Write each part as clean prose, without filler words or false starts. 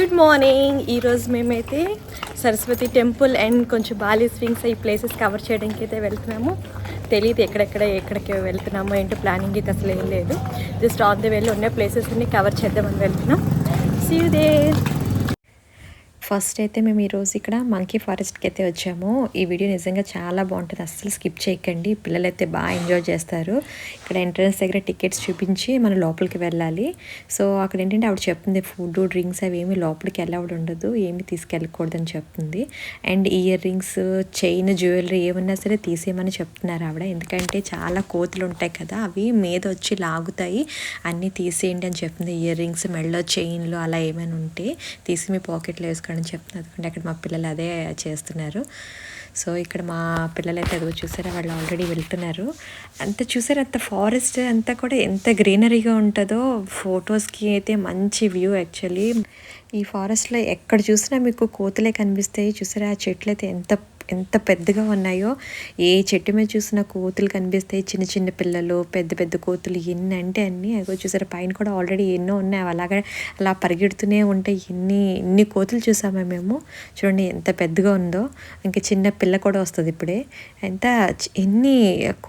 Good morning. ఈరోజు మేమైతే Saraswati temple and కొంచెం బాలి స్వింగ్స్ ఈ ప్లేసెస్ కవర్ చేయడానికి అయితే వెళ్తున్నాము. తెలియదు ఎక్కడికి వెళ్తున్నామో ఏంటో ప్లానింగ్ అయితే అసలు ఏం లేదు. జస్ట్ ఆన్ ది వేలో ఉన్న ప్లేసెస్ అన్ని కవర్ చేద్దామని వెళ్తున్నాం. See you there. ఫస్ట్ అయితే మేము ఈరోజు ఇక్కడ మంకీ ఫారెస్ట్కి అయితే వచ్చాము. ఈ వీడియో నిజంగా చాలా బాగుంటుంది, అస్సలు స్కిప్ చేయకండి. పిల్లలు అయితే బాగా ఎంజాయ్ చేస్తారు. ఇక్కడ ఎంట్రన్స్ దగ్గర టికెట్స్ చూపించి మనం లోపలికి వెళ్ళాలి. సో అక్కడ ఏంటంటే ఆవిడ చెప్తుంది ఫుడ్ డ్రింక్స్ అవి ఏమి లోపలికి అలౌడ్ ఉండదు, ఏమి తీసుకెళ్ళకూడదని చెప్తుంది. And ear rings, chain, jewellery ఏమన్నా సరే తీసేయమని చెప్తున్నారు ఆవిడ. ఎందుకంటే చాలా కోతులు ఉంటాయి కదా, అవి మీద వచ్చి లాగుతాయి, అన్నీ తీసేయండి అని చెప్తుంది. ఇయర్ రింగ్స్, మెడలో చైన్లు అలా ఏమైనా ఉంటే తీసి మీ పాకెట్లో వేసుకోండి అని చెప్తున్నారు. ఎందుకంటే అక్కడ మా పిల్లలు అదే చేస్తున్నారు. సో ఇక్కడ మా పిల్లలు అయితే అదిగో చూసారా, వాళ్ళు ఆల్రెడీ వెళ్తున్నారు. అంత చూసారా, అంత ఫారెస్ట్ అంతా కూడా ఎంత గ్రీనరీగా ఉంటుందో. ఫొటోస్కి అయితే మంచి వ్యూ. యాక్చువల్లీ ఈ ఫారెస్ట్లో ఎక్కడ చూసినా మీకు కోతులే కనిపిస్తాయి. చూసారా ఆ చెట్లు అయితే ఎంత పెద్దగా ఉన్నాయో. ఏ చెట్టు మీద చూసినా కోతులు కనిపిస్తాయి. చిన్న చిన్న పిల్లలు, పెద్ద పెద్ద కోతులు, ఎన్ని అంటే అన్నీ. అదిగో చూసారా పైన కూడా ఆల్రెడీ ఎన్నో ఉన్నాయి, అలాగే అలా పరిగెడుతూనే ఉంటాయి. ఇన్ని కోతులు చూసామా మేము. చూడండి ఎంత పెద్దగా ఉందో. ఇంకా చిన్న పిల్ల కూడా వస్తుంది ఇప్పుడే. ఎన్ని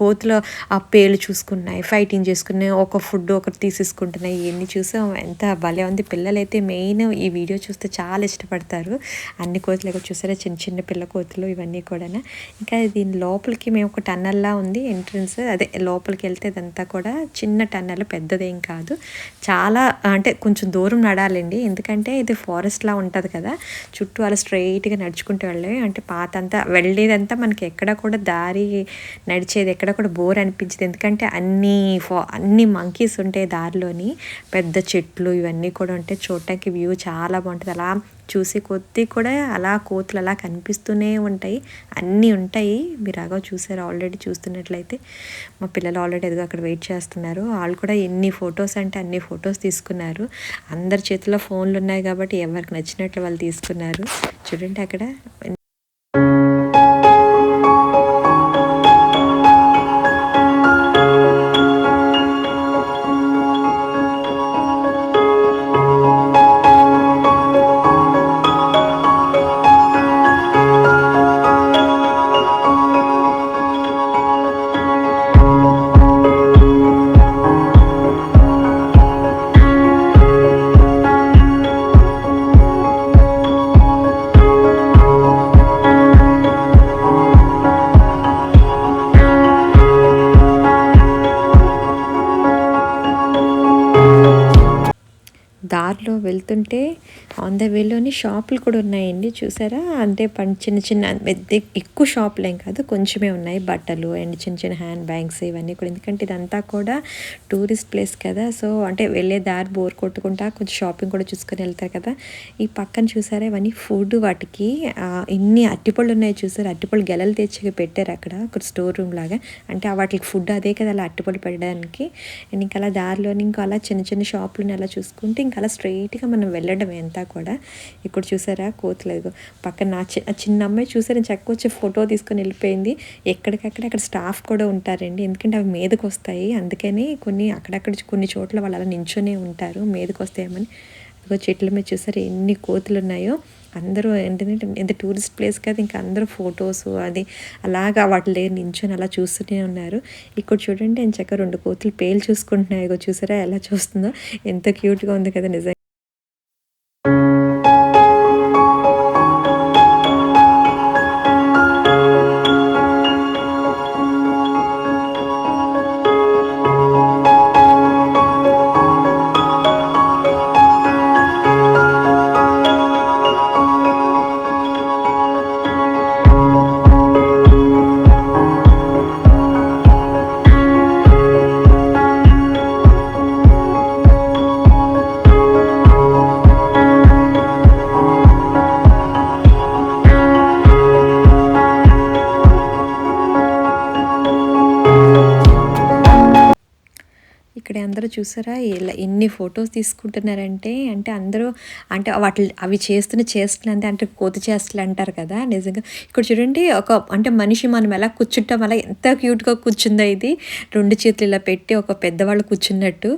కోతులు ఆ పేలు చూసుకున్నాయి, ఫైటింగ్ చేసుకున్నాయి, ఒక ఫుడ్ ఒకటి తీసేసుకుంటున్నాయి. ఇవన్నీ చూసాం, ఎంత భలే ఉంది. పిల్లలు అయితే మెయిన్ ఈ వీడియో చూస్తే చాలా ఇష్టపడతారు. అన్ని కోతులు చూసారా, చిన్న చిన్న పిల్ల కోతులు ఇవన్నీ కూడా. ఇంకా దీని లోపలికి మేము ఒక టన్నల్లా ఉంది ఎంట్రన్స్. అదే లోపలికి వెళ్తే ఇదంతా కూడా చిన్న టన్నల్, పెద్దదేం కాదు. చాలా అంటే కొంచెం దూరం నడాలండి, ఎందుకంటే ఇది ఫారెస్ట్లా ఉంటుంది కదా. చుట్టూ అలా స్ట్రైట్గా నడుచుకుంటూ వెళ్ళేవి. అంటే పాత అంతా వెళ్ళేదంతా మనకి ఎక్కడ కూడా దారి నడిచేది ఎక్కడ కూడా బోర్ అనిపించేది. ఎందుకంటే అన్ని మంకీస్ ఉంటాయి దారిలోని, పెద్ద చెట్లు ఇవన్నీ కూడా ఉంటాయి. చూడటానికి వ్యూ చాలా బాగుంటుంది. అలా చూసి కొద్దీ కూడా అలా కోతులు అలా కనిపిస్తూనే ఉంటాయి, అన్నీ ఉంటాయి. మీరు అగా చూసారు ఆల్రెడీ. చూస్తున్నట్లయితే మా పిల్లలు ఆల్రెడీ ఎదుగు అక్కడ వెయిట్ చేస్తున్నారు. వాళ్ళు కూడా ఎన్ని ఫొటోస్ అంటే అన్ని ఫొటోస్ తీసుకున్నారు. అందరి చేతిలో ఫోన్లు ఉన్నాయి కాబట్టి ఎవరికి నచ్చినట్లు వాళ్ళు తీసుకున్నారు. చూడండి అక్కడ దారిలో వెళ్తుంటే ఆన్ ద వేలోని షాపులు కూడా ఉన్నాయండి. చూసారా, అంటే చిన్న ఎక్కువ షాపులు ఏం కాదు, కొంచెమే ఉన్నాయి. బట్టలు అండ్ చిన్న హ్యాండ్ బ్యాగ్స్ ఇవన్నీ కూడా. ఎందుకంటే ఇదంతా కూడా టూరిస్ట్ ప్లేస్ కదా. సో అంటే వెళ్ళే దారి బోర్ కొట్టుకుంటా కొంచెం షాపింగ్ కూడా చూసుకొని వెళ్తారు కదా. ఈ పక్కన చూసారా ఇవన్నీ ఫుడ్. వాటికి ఇన్ని అట్టిపళ్ళు ఉన్నాయి చూసారా, అట్టిపళ్ళు గెలలు తెచ్చి పెట్టారు అక్కడ ఒక స్టోర్ రూమ్ లాగా. అంటే వాటికి ఫుడ్ అదే కదా, అలా అట్టిపళ్ళు పెట్టడానికి. అండ్ ఇంకా అలా దారిలోని ఇంకా అలా చిన్న షాపులను అలా చూసుకుంటే ఇంకా అలా స్ట్రైట్గా మనం వెళ్ళడం అంతా కూడా. ఇక్కడ చూసారా కోతులేదు. పక్కన నా చిన్న అమ్మాయి చూసారా చక్క వచ్చి ఫోటో తీసుకొని వెళ్ళిపోయింది. ఎక్కడికక్కడ అక్కడ స్టాఫ్ కూడా ఉంటారండి, ఎందుకంటే అవి మీదకి వస్తాయి. అందుకని కొన్ని చోట్ల వాళ్ళు అలా నించొనే ఉంటారు, మీదకి వస్తాయేమని. ఇదిగో చెట్ల మీద చూసారా ఎన్ని కోతులు ఉన్నాయో. అందరూ ఏంటంటే ఎంత టూరిస్ట్ ప్లేస్ కదా, ఇంకా అందరూ ఫొటోస్ అది అలాగా వాటి దగ్గర నించొని అలా చూస్తూనే ఉన్నారు. ఇక్కడ చూడండి నేను చక్కగా 2 కోతులు పేలు చూసుకుంటున్నాయి. ఇగో చూసారా ఎలా చూస్తుందో, ఎంత క్యూట్గా ఉంది కదా నిజంగా. చూసారా ఇలా ఎన్ని ఫొటోస్ తీసుకుంటున్నారంటే, అంటే అందరూ అంటే అవి చేస్తున్న చేష్టలు అంటే కోతి చేష్టలు అంటారు కదా! నిజంగా ఇక్కడ చూడండి అంటే మనిషి మనం ఎలా కూర్చుంటాం అలా ఎంత క్యూట్‌గా కూర్చుందో ఇది. 2 చేతులు ఇలా పెట్టి ఒక పెద్దవాళ్ళు కూర్చున్నట్టు.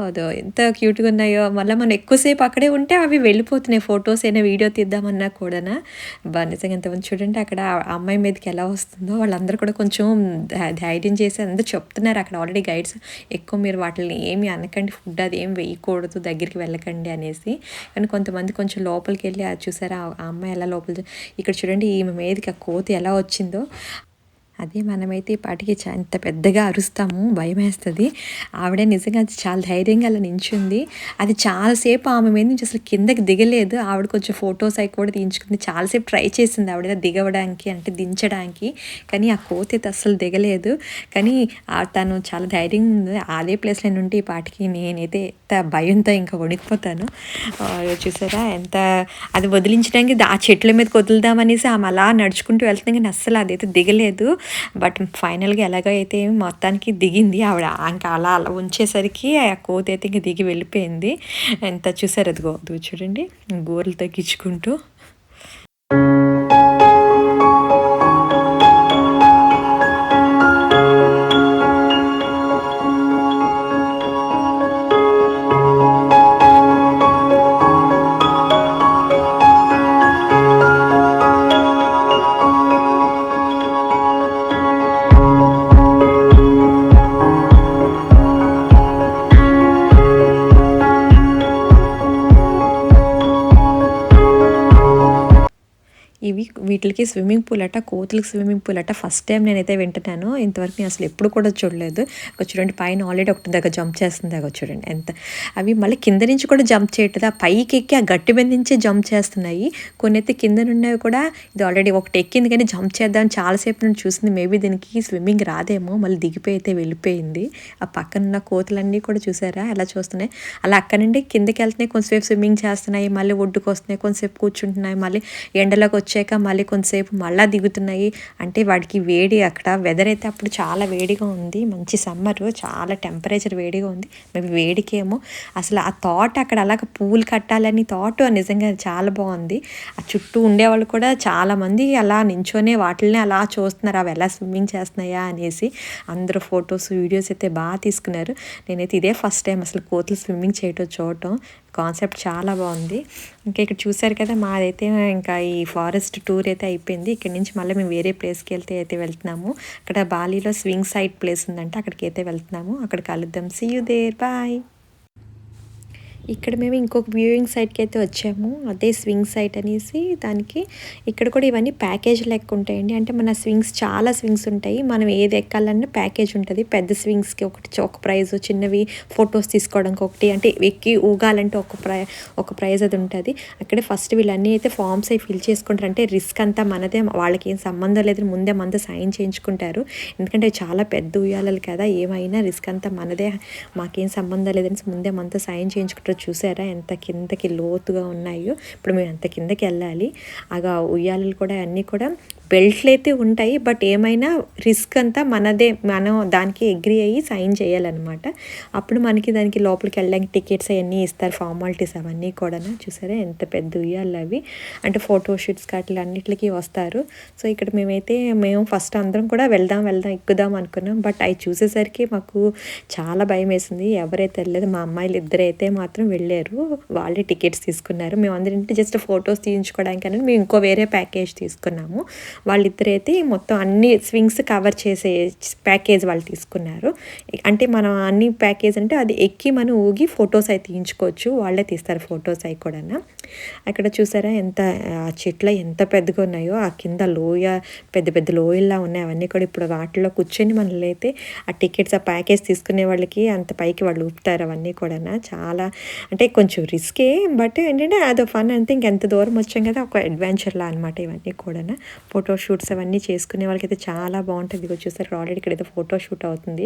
అదో ఎంత క్యూట్‌గా ఉన్నాయో. మళ్ళా మనం ఎక్కువసేపు అక్కడే ఉంటే అవి వెళ్ళిపోతున్నాయి ఫొటోస్ అయినా వీడియో తీద్దామన్నా కూడానా. నిజంగా ఎంతమంది చూడండి అక్కడ ఆ అమ్మాయి మీదకి ఎలా వస్తుందో వాళ్ళందరూ కూడా కొంచెం ధైర్యం చేసి అందరూ చెప్తున్నారు అక్కడ ఆల్రెడీ గైడ్స్ ఎక్కువ మీరు వాటిని ఏమి అనకండి, ఫుడ్ అది ఏం వేయకూడదు, దగ్గరికి వెళ్ళకండి అనేసి. కానీ కొంతమంది కొంచెం లోపలికి వెళ్ళి అది చూసారా ఆ అమ్మాయి ఎలా లోపల ఇక్కడ చూడండి ఈమె మీదకి ఆ కోతి ఎలా వచ్చిందో. అదే మనమైతే ఈ పాటికి ఎంత పెద్దగా అరుస్తాము, భయమేస్తుంది. ఆవిడ నిజంగా అది చాలా ధైర్యంగా అలా నించుంది. అది చాలాసేపు ఆమె మీద నుంచి అసలు కిందకి దిగలేదు. ఆవిడ కొంచెం ఫొటోస్ అవి కూడా తీయించుకుంది. చాలాసేపు ట్రై చేసింది ఆవిడ దిగవడానికి అంటే దించడానికి. కానీ ఆ కోతి అయితే అస్సలు దిగలేదు. కానీ తను చాలా ధైర్యంగా ఉంది. అదే ప్లేస్లో ఉంటే ఈ పాటికి నేనైతే ఎంత భయంతో ఇంకా వణికిపోతాను. చూసారా ఎంత అది వదిలించడానికి ఆ చెట్ల మీదకి వదులుదామనేసి ఆమె అలా నడుచుకుంటూ వెళ్తుంది. కానీ అస్సలు అదైతే దిగలేదు. బట్ ఫైనల్గా ఎలాగైతే మొత్తానికి దిగింది ఆవిడ. ఇంకా అలా ఉంచేసరికి ఆ కోతి అయితే ఇంక దిగి వెళ్ళిపోయింది. ఎంత చూసారు అదిగో చూడండి గోర్లు తగ్గించుకుంటూ. వీటికి స్విమ్మింగ్ పూల్ అట, కోతులకి స్విమ్మింగ్ పూల్ అట. ఫస్ట్ టైం నేనైతే వింటున్నాను. ఇంతవరకు నేను అసలు ఎప్పుడు కూడా చూడలేదు. చూడండి పైన ఆల్రెడీ ఒకటి దగ్గర జంప్ చేస్తుంది దగ్గర చూడండి ఎంత. అవి మళ్ళీ కింద నుంచి కూడా జంప్ చేయట్లేదు, ఆ పైకి ఎక్కి ఆ గట్టి మీద నుంచే జంప్ చేస్తున్నాయి. కొన్ని అయితే కింద ఉన్నవి కూడా ఇది ఆల్రెడీ ఒకటి ఎక్కింది కానీ జంప్ చేద్దామని చాలాసేపు నుండి చూసింది. మేబీ దీనికి స్విమ్మింగ్ రాదేమో, మళ్ళీ దిగిపోయి అయితే వెళ్ళిపోయింది. ఆ పక్కన ఉన్న కోతులన్నీ కూడా చూసారా ఎలా చూస్తున్నాయి. అలా అక్కడ నుండి కిందకి వెళ్తున్నాయి, కొంతసేపు స్విమ్మింగ్ చేస్తున్నాయి, మళ్ళీ ఒడ్డుకు వస్తున్నాయి, కొంతసేపు కూర్చుంటున్నాయి, మళ్ళీ ఎండలోకి వచ్చాక మళ్ళీ కొంతసేపు మళ్ళీ దిగుతున్నాయి. అంటే వాడికి వేడి అక్కడ వెదర్ అయితే అప్పుడు చాలా వేడిగా ఉంది, మంచి సమ్మర్, చాలా టెంపరేచర్ వేడిగా ఉంది. మేబీ వేడికేమో అసలు ఆ థాట్ అక్కడ అలాగ పూలు కట్టాలని థాట్ నిజంగా చాలా బాగుంది. ఆ చుట్టూ ఉండేవాళ్ళు కూడా చాలామంది అలా నించొనే వాటిని అలా చూస్తున్నారు అవి ఎలా స్విమ్మింగ్ చేస్తున్నాయా అనేసి. అందరూ ఫొటోస్ వీడియోస్ అయితే బాగా తీసుకున్నారు. నేనైతే ఇదే ఫస్ట్ టైం అసలు కోతులు స్విమ్మింగ్ చేయటం చూడటం. కాన్సెప్ట్ చాలా బాగుంది. ఇంకా ఇక్కడ చూసారు కదా మాదైతే ఇంకా ఈ ఫారెస్ట్ టూర్ అయితే అయిపోయింది. ఇక్కడ నుంచి మళ్ళీ మేము వేరే ప్లేస్కి అయితే వెళ్తున్నాము. అక్కడ బాలీలో స్వింగ్ సైడ్ ప్లేస్ ఉందంటే అక్కడికి అయితే వెళ్తున్నాము. అక్కడ కలుద్దాం. See you there, bye. ఇక్కడ మేము ఇంకొక వ్యూయింగ్ సైట్కి అయితే వచ్చాము, అదే స్వింగ్ సైట్ అనేసి. దానికి ఇక్కడ కూడా ఇవన్నీ ప్యాకేజ్ లెక్క ఉంటాయండి. అంటే మన స్వింగ్స్ చాలా స్వింగ్స్ ఉంటాయి, మనం ఏది ఎక్కాలన్నా ప్యాకేజ్ ఉంటుంది. పెద్ద స్వింగ్స్కి ఒక ప్రైజ్, చిన్నవి ఫొటోస్ తీసుకోవడానికి ఒకటి, అంటే ఎక్కి ఊగాలంటే ఒక ప్రైజ్ అది ఉంటుంది. అక్కడే ఫస్ట్ వీళ్ళన్నీ అయితే ఫామ్స్ అవి ఫిల్ చేసుకుంటారు. అంటే రిస్క్ అంతా మనదే, వాళ్ళకి ఏం సంబంధం లేదు, ముందే మనతో సైన్ చేయించుకుంటారు. ఎందుకంటే చాలా పెద్ద ఉయ్యాలలు కదా, ఏమైనా రిస్క్ అంతా మనదే, మాకేం సంబంధం లేదని ముందే మనతో సైన్ చేయించుకుంటారు. చూసారా ఎంత కిందకి లోతుగా ఉన్నాయో. ఇప్పుడు మేము అంత కిందకి వెళ్ళాలి. ఉయ్యాలలు కూడా అన్నీ కూడా బెల్ట్లు అయితే ఉంటాయి, బట్ ఏమైనా రిస్క్ అంతా మనదే, మనం దానికి అగ్రీ అయ్యి సైన్ చేయాలన్నమాట. అప్పుడు మనకి దానికి లోపలికి వెళ్ళడానికి టికెట్స్ అవన్నీ ఇస్తారు, ఫార్మాలిటీస్ అవన్నీ కూడా. చూసారా ఎంత పెద్ద ఉయ్యాలు అవి. అంటే ఫోటోషూట్స్కి అట్లా అన్నిటికీ వస్తారు. సో ఇక్కడ మేము ఫస్ట్ అందరం కూడా వెళ్దాం ఎక్కుదాం అనుకున్నాం. బట్ అవి చూసేసరికి మాకు చాలా భయం వేసింది. ఎవరైతే వెళ్ళలేదు, మా అమ్మాయిలు ఇద్దరైతే మాత్రం వెళ్ళారు, వాళ్ళే టికెట్స్ తీసుకున్నారు. మేము అందరింటి జస్ట్ ఫొటోస్ తీయించుకోవడానికి అనేది మేము ఇంకో వేరే ప్యాకేజ్ తీసుకున్నాము. వాళ్ళిద్దరైతే మొత్తం అన్ని స్వింగ్స్ కవర్ చేసే ప్యాకేజ్ వాళ్ళు తీసుకున్నారు. అంటే మనం అన్ని ప్యాకేజ్ అంటే అది ఎక్కి మనం ఊగి ఫొటోస్ అవి తీయించుకోవచ్చు, వాళ్ళే తీస్తారు ఫొటోస్ అవి కూడా. అక్కడ చూసారా ఎంత చెట్లు ఎంత పెద్దగా ఉన్నాయో. ఆ కింద లోయ, పెద్ద పెద్ద లోయల్లా ఉన్నాయి. అవన్నీ కూడా ఇప్పుడు వాటిలో కూర్చొని మనల్ని అయితే ఆ టికెట్స్, ఆ ప్యాకేజ్ తీసుకునే వాళ్ళకి అంత పైకి వాళ్ళు ఊపుతారు. అవన్నీ కూడా చాలా అంటే కొంచెం రిస్కే, బట్ ఏంటంటే అదో ఫన్. అంతే ఇంకెంత దూరం వచ్చాం కదా, ఒక అడ్వెంచర్లా అనమాట ఇవన్నీ కూడా. ఫోటోషూట్స్ అవన్నీ చేసుకునే వాళ్ళకైతే చాలా బాగుంటుంది. ఇదిగో చూసారు ఆల్రెడీ ఇక్కడైతే ఫోటోషూట్ అవుతుంది.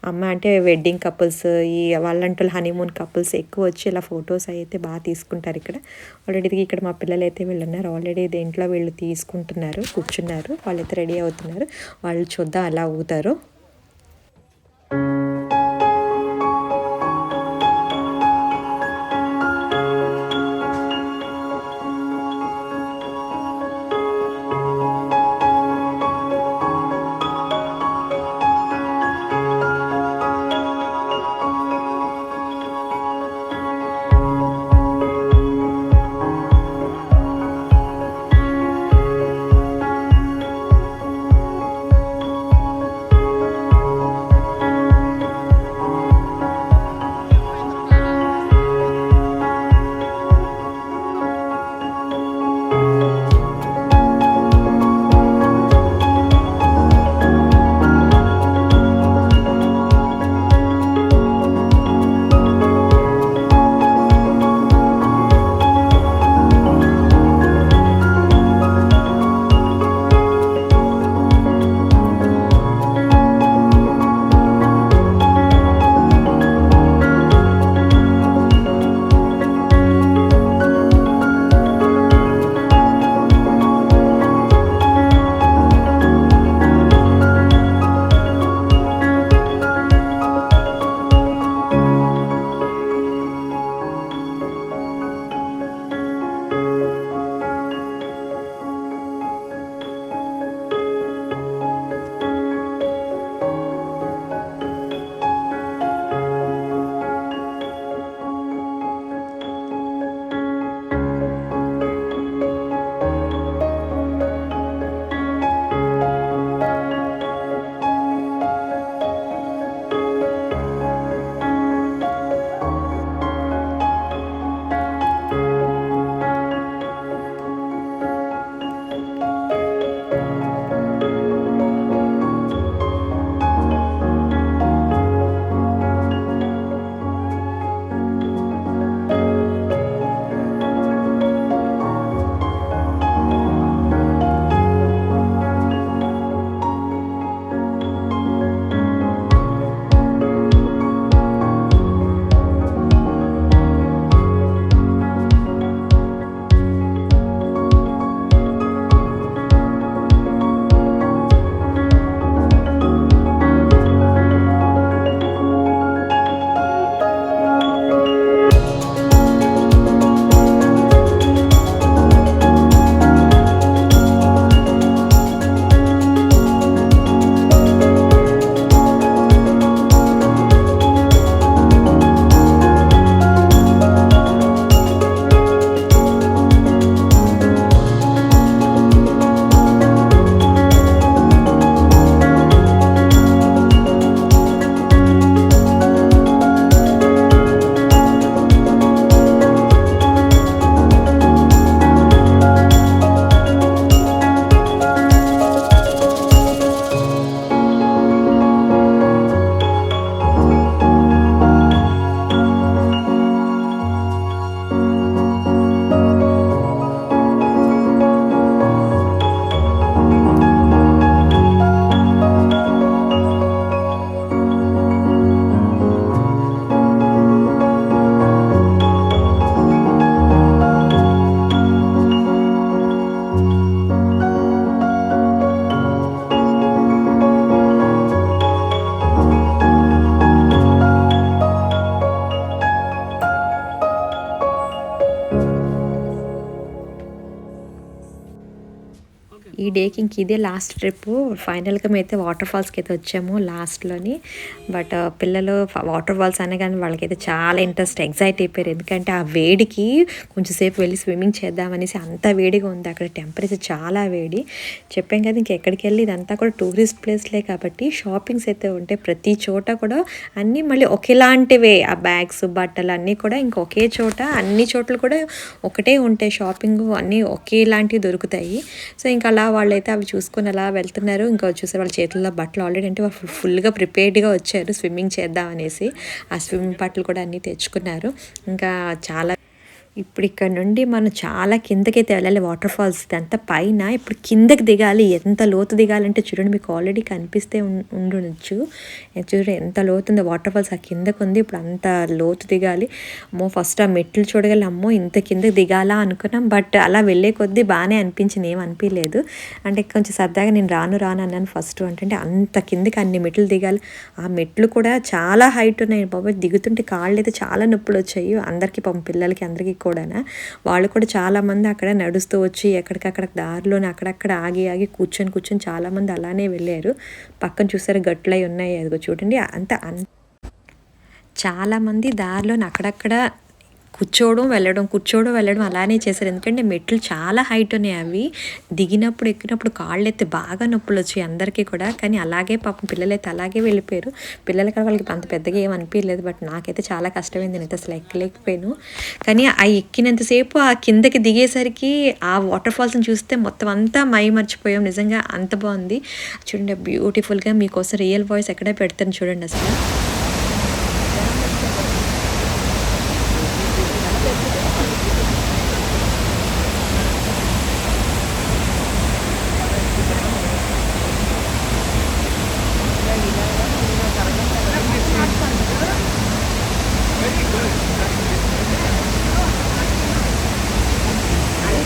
అమ్మ అంటే వెడ్డింగ్ కపుల్స్, ఈ వాళ్ళంటూ హనీమూన్ కపుల్స్ ఎక్కువ వచ్చి ఇలా ఫొటోస్ అయితే బాగా తీసుకుంటారు ఇక్కడ. ఆల్రెడీ ఇక్కడ మా పిల్లలు అయితే వీళ్ళున్నారు, ఆల్రెడీ దేంట్లో వీళ్ళు తీసుకుంటున్నారు, కూర్చున్నారు, వాళ్ళైతే రెడీ అవుతున్నారు. వాళ్ళు చూద్దాం అలా ఊగుతారు. ఈ డేకి ఇంక ఇదే లాస్ట్ ట్రిప్. ఫైనల్గా మేమైతే వాటర్ ఫాల్స్కి అయితే వచ్చాము లాస్ట్లోని. బట్ పిల్లలు వాటర్ ఫాల్స్ అనగానే వాళ్ళకైతే చాలా ఇంట్రెస్ట్, ఎగ్జైట్ అయిపోయారు. ఎందుకంటే ఆ వేడికి కొంచెంసేపు వెళ్ళి స్విమ్మింగ్ చేద్దామనేసి, అంత వేడిగా ఉంది అక్కడ, టెంపరేచర్ చాలా వేడి. చెప్పాం కదా ఇంకెక్కడికి వెళ్ళి, ఇదంతా కూడా టూరిస్ట్ ప్లేస్లే కాబట్టి షాపింగ్స్ అయితే ఉంటాయి ప్రతి చోట కూడా. అన్నీ మళ్ళీ ఒకేలాంటివే, ఆ బ్యాగ్స్ బట్టలు అన్నీ కూడా ఇంక ఒకే చోట, అన్ని చోట్ల కూడా ఒకటే ఉంటాయి. షాపింగ్ అన్నీ ఒకేలాంటివి దొరుకుతాయి. సో ఇంకా అలా వాళ్ళైతే అవి చూసుకొని అలా వెళ్తున్నారు. ఇంకా చూసారు వాళ్ళ చేతుల్లో బట్టలు ఆల్రెడీ, అంటే వాళ్ళు ఫుల్గా ప్రిపేర్డ్గా వచ్చారు స్విమ్మింగ్ చేద్దాం అనేసి. ఆ స్విమ్మింగ్ బట్టలు కూడా అన్నీ తెచ్చుకున్నారు. ఇంకా చాలా, ఇప్పుడు ఇక్కడ నుండి మనం చాలా కిందకైతే వెళ్ళాలి. వాటర్ ఫాల్స్ ఇదంతా పైన, ఇప్పుడు కిందకి దిగాలి. ఎంత లోతు దిగాలంటే చూడండి, మీకు ఆల్రెడీ కనిపిస్తే ఉండొచ్చు. చూడండి ఎంత లోతు ఉందో వాటర్ ఫాల్స్, ఆ కిందకు ఉంది. ఇప్పుడు అంత లోతు దిగాలి. అమ్మో ఫస్ట్ ఆ మెట్లు చూడగల, అమ్మో ఇంత కిందకి దిగాలా అనుకున్నాం. బట్ అలా వెళ్ళే కొద్దీ బాగానే అనిపించింది, ఏం అనిపించలేదు. అంటే కొంచెం సరదాగా నేను రాను అన్నాను ఫస్ట్. అంటే అంత కిందకి అన్ని మెట్లు దిగాలి. ఆ మెట్లు కూడా చాలా హైట్ ఉన్నాయి బాబా. దిగుతుంటే కాళ్ళు అయితే చాలా నొప్పులు వచ్చాయి అందరికీ, పాపం పిల్లలకి అందరికీ కూడా. వాళ్ళు కూడా చాలామంది అక్కడ నడుస్తూ వచ్చి ఎక్కడికక్కడ దారిలోనే అక్కడక్కడ ఆగి కూర్చొని చాలామంది అలానే వెళ్ళారు. పక్కన చూసారు గట్లయి ఉన్నాయి, అదిగో చూడండి. చాలామంది దారిలోనే అక్కడక్కడ కూర్చోవడం వెళ్ళడం అలానే చేశారు. ఎందుకంటే మెట్లు చాలా హైట్ ఉన్నాయి. అవి దిగినప్పుడు ఎక్కినప్పుడు కాళ్ళు అయితే బాగా నొప్పులు వచ్చాయి అందరికీ కూడా. కానీ అలాగే పాపం పిల్లలైతే అలాగే వెళ్ళిపోయారు. పిల్లలకి వాళ్ళకి అంత పెద్దగా ఏం అనిపించలేదు. బట్ నాకైతే చాలా కష్టమైంది, నేనైతే అసలు ఎక్కలేకపోయాను. కానీ ఆ ఎక్కినంతసేపు ఆ కిందకి దిగేసరికి ఆ వాటర్ ఫాల్స్ని చూస్తే మొత్తం అంతా మర్చిపోయాం. నిజంగా అంత బాగుంది. చూడండి బ్యూటిఫుల్గా. మీకోసం రియల్ వాయిస్ ఎక్కడే పెడతాను చూడండి అసలు.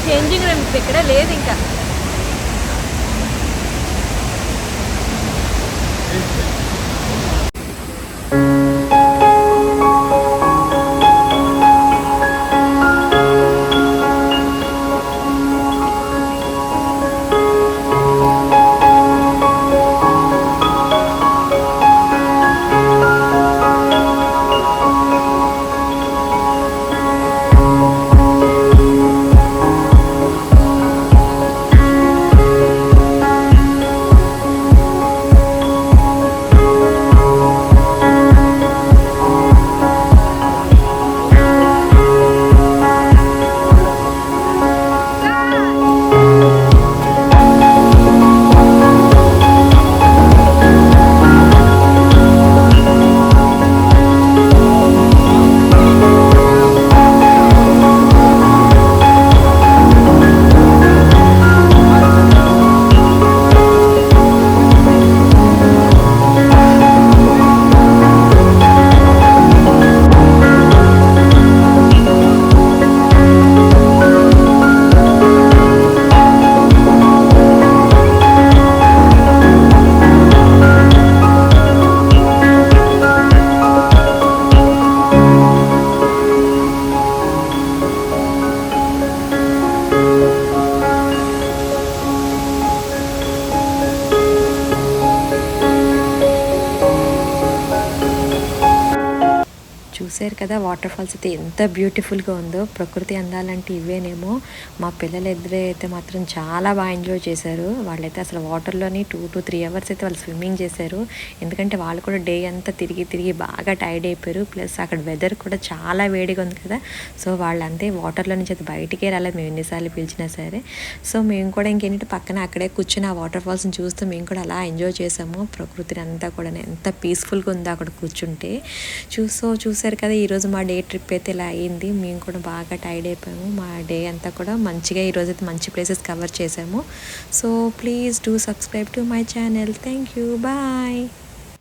చేంజింగ్ రూమ్స్ ఇక్కడ లేదు ఇంకా. చూసారు కదా వాటర్ ఫాల్స్ అయితే ఎంత బ్యూటిఫుల్గా ఉందో. ప్రకృతి అందాలంటే ఇవేనేమో. మా పిల్లలు అయితే మాత్రం చాలా బాగా ఎంజాయ్ చేశారు. వాళ్ళైతే అసలు వాటర్లోని 2 to 3 hours అయితే వాళ్ళు స్విమ్మింగ్ చేశారు. ఎందుకంటే వాళ్ళు కూడా డే అంతా తిరిగి బాగా టైర్డ్ అయిపోయారు. ప్లస్ అక్కడ వెదర్ కూడా చాలా వేడిగా ఉంది కదా. సో వాళ్ళంతే వాటర్లో నుంచి అయితే బయటికే రాలేదు మేము ఎన్నిసార్లు పిలిచినా సరే. సో మేము కూడా ఇంకేంటంటే పక్కన అక్కడే కూర్చొని ఆ వాటర్ ఫాల్స్ని చూస్తూ మేము కూడా అలా ఎంజాయ్ చేసాము. ప్రకృతిని అంతా కూడా ఎంత పీస్ఫుల్గా ఉందో అక్కడ కూర్చుంటే. చూసారు కదా ఈరోజు మా డే ట్రిప్ అయితే ఇలా అయింది. మేము కూడా బాగా టైర్డ్ అయిపోయాము. మా డే అంతా కూడా మంచిగా ఈరోజు అయితే మంచి ప్లేసెస్ కవర్ చేసాము. So please do subscribe to my channel. Thank you. Bye.